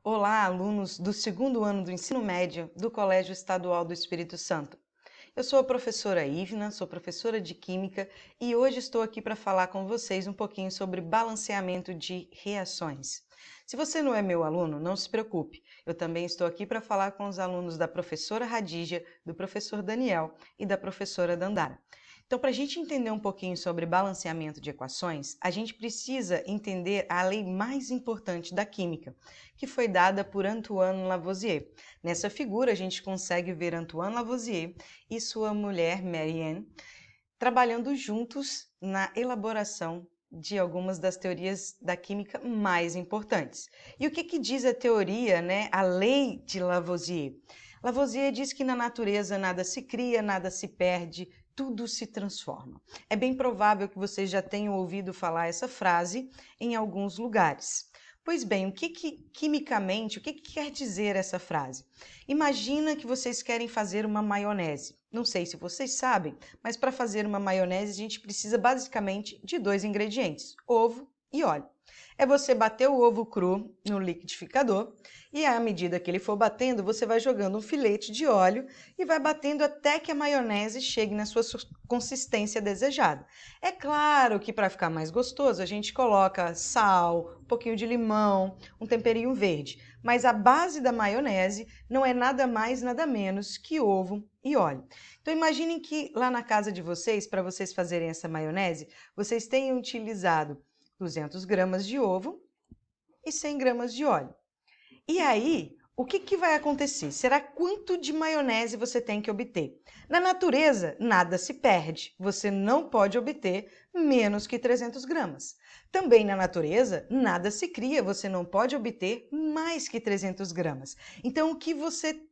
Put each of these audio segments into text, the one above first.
Olá, alunos do segundo ano do ensino médio do Colégio Estadual do Espírito Santo. Eu sou a professora Ivna, sou professora de Química e hoje estou aqui para falar com vocês um pouquinho sobre balanceamento de reações. Se você não é meu aluno, não se preocupe. Eu também estou aqui para falar com os alunos da professora Radígia, do professor Daniel e da professora Dandara. Então, para a gente entender um pouquinho sobre balanceamento de equações, a gente precisa entender a lei mais importante da química, que foi dada por Antoine Lavoisier. Nessa figura, a gente consegue ver Antoine Lavoisier e sua mulher, Marianne, trabalhando juntos na elaboração de algumas das teorias da química mais importantes. E o que diz a teoria, a lei de Lavoisier? Lavoisier diz que na natureza nada se cria, nada se perde, tudo se transforma. É bem provável que vocês já tenham ouvido falar essa frase em alguns lugares. Pois bem, quimicamente, o que quer dizer essa frase? Imagina que vocês querem fazer uma maionese. Não sei se vocês sabem, mas para fazer uma maionese a gente precisa basicamente de 2 ingredientes, ovo e óleo. É você bater o ovo cru no liquidificador e à medida que ele for batendo, você vai jogando um filete de óleo e vai batendo até que a maionese chegue na sua consistência desejada. É claro que para ficar mais gostoso a gente coloca sal, um pouquinho de limão, um temperinho verde, mas a base da maionese não é nada mais, nada menos que ovo e óleo. Então imaginem que lá na casa de vocês, para vocês fazerem essa maionese, vocês tenham utilizado 200 gramas de ovo e 100 gramas de óleo. E aí, o que vai acontecer? Será quanto de maionese você tem que obter? Na natureza, nada se perde. Você não pode obter menos que 300 gramas. Também na natureza, nada se cria. Você não pode obter mais que 300 gramas. Então, o que você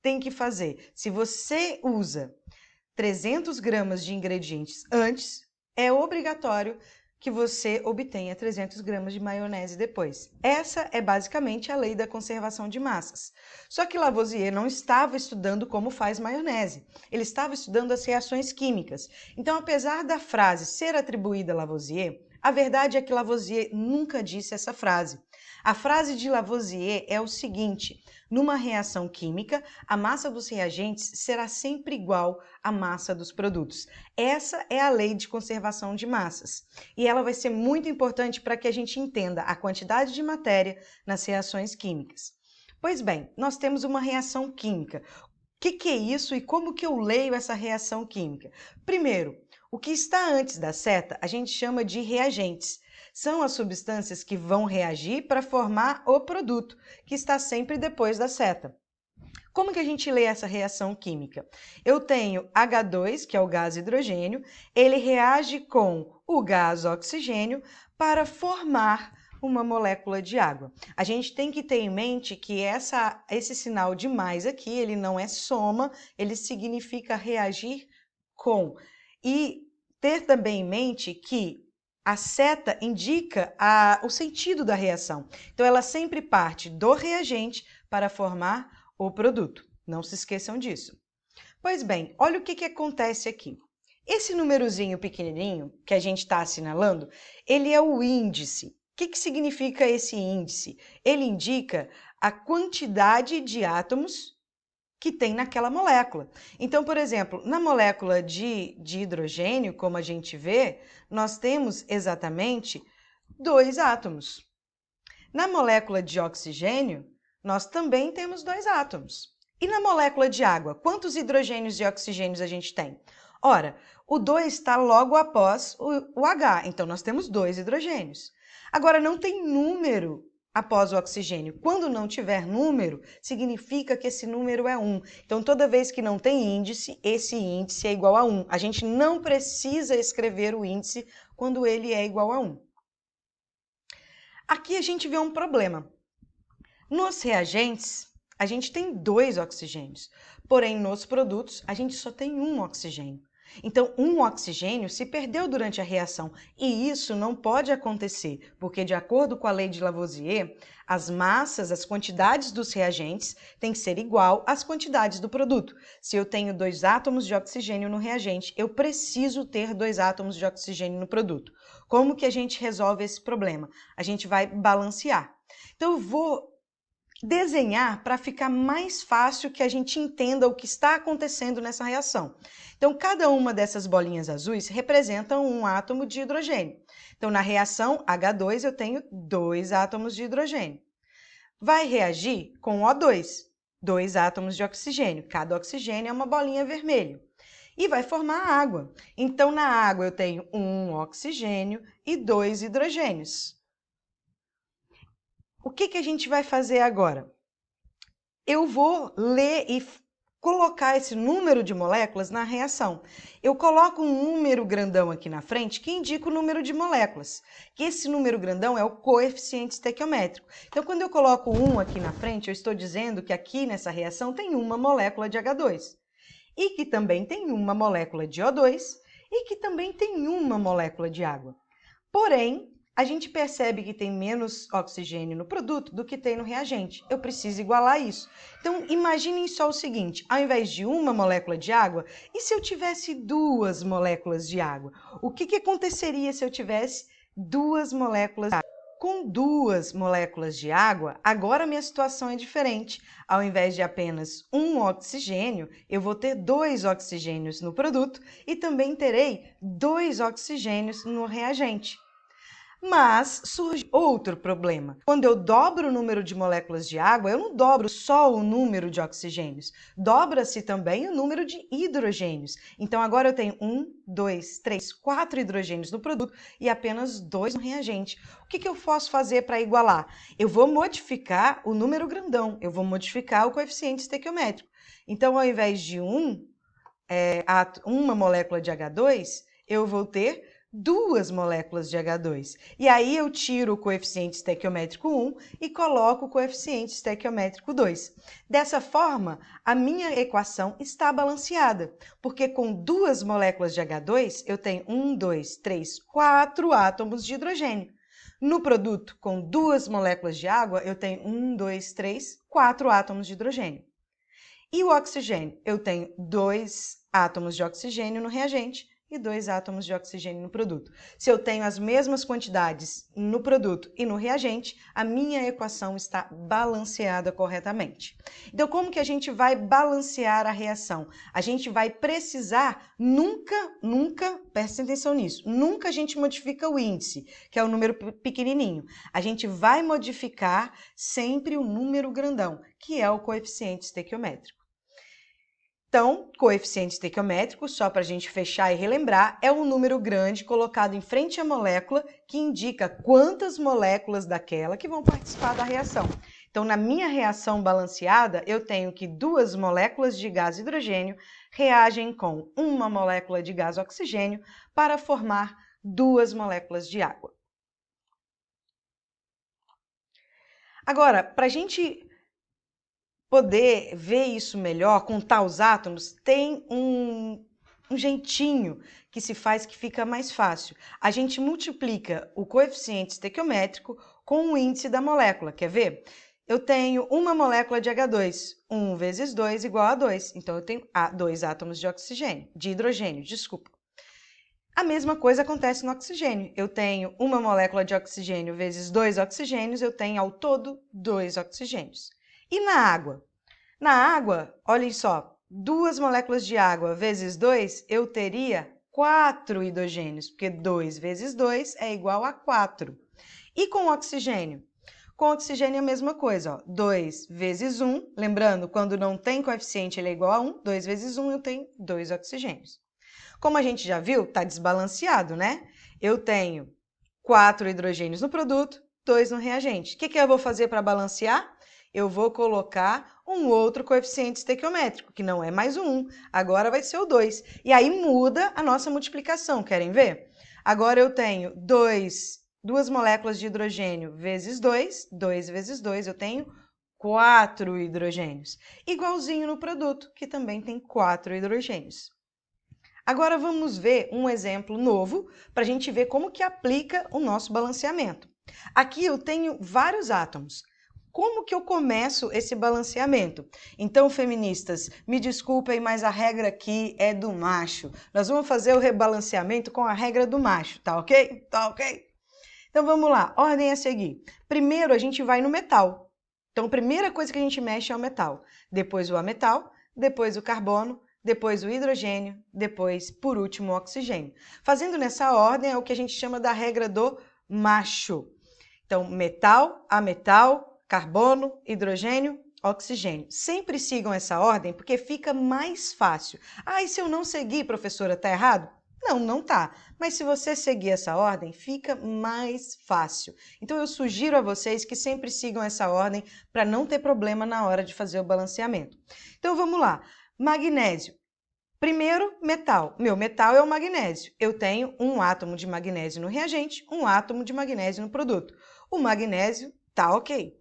tem que fazer? Se você usa 300 gramas de ingredientes antes, é obrigatório que você obtenha 300 gramas de maionese depois. Essa é basicamente a lei da conservação de massas. Só que Lavoisier não estava estudando como faz maionese, ele estava estudando as reações químicas. Então, apesar da frase ser atribuída a Lavoisier, a verdade é que Lavoisier nunca disse essa frase. A frase de Lavoisier é o seguinte: numa reação química, a massa dos reagentes será sempre igual à massa dos produtos. Essa é a lei de conservação de massas. E ela vai ser muito importante para que a gente entenda a quantidade de matéria nas reações químicas. Pois bem, nós temos uma reação química. O que é isso e como que eu leio essa reação química? Primeiro, o que está antes da seta a gente chama de reagentes. São as substâncias que vão reagir para formar o produto, que está sempre depois da seta. Como que a gente lê essa reação química? Eu tenho H2, que é o gás hidrogênio, ele reage com o gás oxigênio para formar uma molécula de água. A gente tem que ter em mente que esse sinal de mais aqui, ele não é soma, ele significa reagir com. E ter também em mente que a seta indica o sentido da reação. Então, ela sempre parte do reagente para formar o produto. Não se esqueçam disso. Pois bem, olha o que acontece aqui. Esse númerozinho pequenininho que a gente está assinalando, ele é o índice. O que significa esse índice? Ele indica a quantidade de átomos que tem naquela molécula. Então, por exemplo, na molécula de hidrogênio, como a gente vê, nós temos exatamente 2 átomos. Na molécula de oxigênio, nós também temos 2 átomos. E na molécula de água, quantos hidrogênios e oxigênios a gente tem? Ora, o 2 está logo após o H, então nós temos 2 hidrogênios. Agora, não tem número após o oxigênio. Quando não tiver número, significa que esse número é 1. Então, toda vez que não tem índice, esse índice é igual a 1. A gente não precisa escrever o índice quando ele é igual a 1. Aqui a gente vê um problema. Nos reagentes, a gente tem 2 oxigênios, porém nos produtos a gente só tem 1 oxigênio. Então, um oxigênio se perdeu durante a reação e isso não pode acontecer, porque de acordo com a lei de Lavoisier, as massas, as quantidades dos reagentes têm que ser igual às quantidades do produto. Se eu tenho 2 átomos de oxigênio no reagente, eu preciso ter 2 átomos de oxigênio no produto. Como que a gente resolve esse problema? A gente vai balancear. Então, eu vou desenhar para ficar mais fácil que a gente entenda o que está acontecendo nessa reação. Então, cada uma dessas bolinhas azuis representa um átomo de hidrogênio. Então, na reação H2, eu tenho 2 átomos de hidrogênio. Vai reagir com O2, 2 átomos de oxigênio. Cada oxigênio é uma bolinha vermelha. E vai formar água. Então, na água, eu tenho 1 oxigênio e 2 hidrogênios. O que a gente vai fazer agora? Eu vou ler e colocar esse número de moléculas na reação. Eu coloco um número grandão aqui na frente que indica o número de moléculas, que esse número grandão é o coeficiente estequiométrico. Então, quando eu coloco 1 aqui na frente, eu estou dizendo que aqui nessa reação tem uma molécula de H2, e que também tem uma molécula de O2, e que também tem uma molécula de água. Porém, a gente percebe que tem menos oxigênio no produto do que tem no reagente. Eu preciso igualar isso. Então, imaginem só o seguinte, ao invés de uma molécula de água, e se eu tivesse 2 moléculas de água? O que aconteceria se eu tivesse 2 moléculas de água? Com 2 moléculas de água, agora a minha situação é diferente. Ao invés de apenas 1 oxigênio, eu vou ter 2 oxigênios no produto e também terei 2 oxigênios no reagente. Mas surge outro problema. Quando eu dobro o número de moléculas de água, eu não dobro só o número de oxigênios, dobra-se também o número de hidrogênios. Então agora eu tenho 1, 2, 3, 4 hidrogênios no produto e apenas 2 no reagente. O que eu posso fazer para igualar? Eu vou modificar o número grandão, eu vou modificar o coeficiente estequiométrico. Então, ao invés de uma molécula de H2, eu vou ter 2 moléculas de H2. E aí eu tiro o coeficiente estequiométrico 1 e coloco o coeficiente estequiométrico 2. Dessa forma, a minha equação está balanceada, porque com 2 moléculas de H2, eu tenho 1, 2, 3, 4 átomos de hidrogênio. No produto, com 2 moléculas de água, eu tenho 1, 2, 3, 4 átomos de hidrogênio. E o oxigênio? Eu tenho 2 átomos de oxigênio no reagente e 2 átomos de oxigênio no produto. Se eu tenho as mesmas quantidades no produto e no reagente, a minha equação está balanceada corretamente. Então, como que a gente vai balancear a reação? A gente vai precisar nunca, prestem atenção nisso, nunca a gente modifica o índice, que é o número pequenininho. A gente vai modificar sempre o número grandão, que é o coeficiente estequiométrico. Então, coeficiente estequiométrico, só para a gente fechar e relembrar, é um número grande colocado em frente à molécula que indica quantas moléculas daquela que vão participar da reação. Então, na minha reação balanceada, eu tenho que 2 moléculas de gás hidrogênio reagem com uma molécula de gás oxigênio para formar 2 moléculas de água. Agora, para a gente poder ver isso melhor, contar os átomos, tem um jeitinho que se faz que fica mais fácil. A gente multiplica o coeficiente estequiométrico com o índice da molécula. Quer ver? Eu tenho uma molécula de H2, 1 vezes 2 igual a 2. Então, eu tenho 2 átomos de hidrogênio, desculpa. A mesma coisa acontece no oxigênio. Eu tenho uma molécula de oxigênio vezes 2 oxigênios, eu tenho ao todo 2 oxigênios. E na água? Na água, olhem só, 2 moléculas de água vezes 2, eu teria 4 hidrogênios, porque 2 vezes 2 é igual a 4. E com oxigênio? Com oxigênio é a mesma coisa, ó, 2 vezes 1, lembrando, quando não tem coeficiente ele é igual a 1, 2 vezes 1 eu tenho 2 oxigênios. Como a gente já viu, está desbalanceado, né? Eu tenho 4 hidrogênios no produto, 2 no reagente. O que eu vou fazer para balancear? Eu vou colocar um outro coeficiente estequiométrico, que não é mais o 1, agora vai ser o 2. E aí muda a nossa multiplicação, querem ver? Agora eu tenho 2 moléculas de hidrogênio vezes 2, 2 vezes 2, eu tenho 4 hidrogênios. Igualzinho no produto, que também tem 4 hidrogênios. Agora vamos ver um exemplo novo para a gente ver como que aplica o nosso balanceamento. Aqui eu tenho vários átomos. Como que eu começo esse balanceamento? Então, feministas, me desculpem, mas a regra aqui é do macho. Nós vamos fazer o rebalanceamento com a regra do macho, tá ok? Tá ok? Então vamos lá, ordem a seguir. Primeiro a gente vai no metal. Então, a primeira coisa que a gente mexe é o metal, depois o ametal, depois o carbono, depois o hidrogênio, depois, por último, o oxigênio. Fazendo nessa ordem é o que a gente chama da regra do macho. Então, metal, ametal, carbono, hidrogênio, oxigênio. Sempre sigam essa ordem porque fica mais fácil. Ah, e se eu não seguir, professora, tá errado? Não, não tá. Mas se você seguir essa ordem, fica mais fácil. Então eu sugiro a vocês que sempre sigam essa ordem para não ter problema na hora de fazer o balanceamento. Então vamos lá. Magnésio. Primeiro, metal. Meu metal é o magnésio. Eu tenho um átomo de magnésio no reagente, um átomo de magnésio no produto. O magnésio tá ok.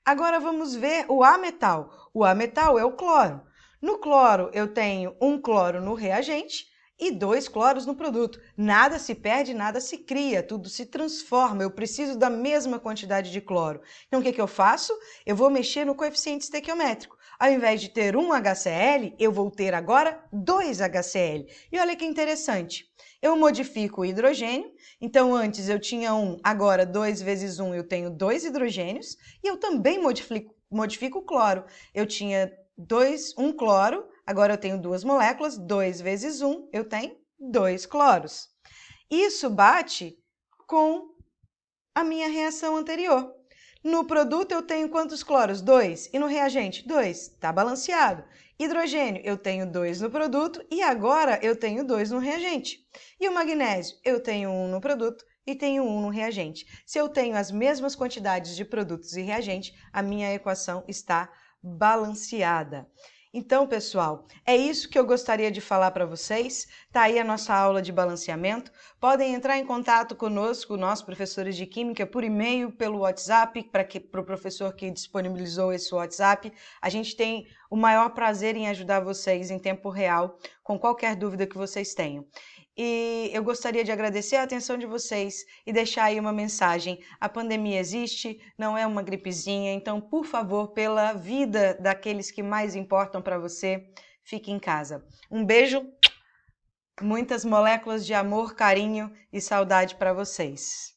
Agora vamos ver o ametal. O ametal é o cloro. No cloro eu tenho um cloro no reagente e 2 cloros no produto. Nada se perde, nada se cria, tudo se transforma. Eu preciso da mesma quantidade de cloro. Então o que eu faço? Eu vou mexer no coeficiente estequiométrico. Ao invés de ter um HCl, eu vou ter agora 2 HCl. E olha que interessante. Eu modifico o hidrogênio. Então antes eu tinha 1, agora 2 vezes 1 eu tenho 2 hidrogênios. E eu também modifico o cloro. Eu tinha 1 cloro, agora eu tenho 2 moléculas, 2 vezes 1, eu tenho 2 cloros. Isso bate com a minha reação anterior. No produto eu tenho quantos cloros? 2. E no reagente? 2. Está balanceado. Hidrogênio, eu tenho 2 no produto e agora eu tenho 2 no reagente. E o magnésio? Eu tenho 1 no produto e tenho 1 no reagente. Se eu tenho as mesmas quantidades de produtos e reagente, a minha equação está balanceada. Então, pessoal, é isso que eu gostaria de falar para vocês. Tá aí a nossa aula de balanceamento. Podem entrar em contato conosco, nós professores de Química, por e-mail, pelo WhatsApp, para o professor que disponibilizou esse WhatsApp. A gente tem o maior prazer em ajudar vocês em tempo real, com qualquer dúvida que vocês tenham. E eu gostaria de agradecer a atenção de vocês e deixar aí uma mensagem. A pandemia existe, não é uma gripezinha, então, por favor, pela vida daqueles que mais importam para você, fique em casa. Um beijo, muitas moléculas de amor, carinho e saudade para vocês.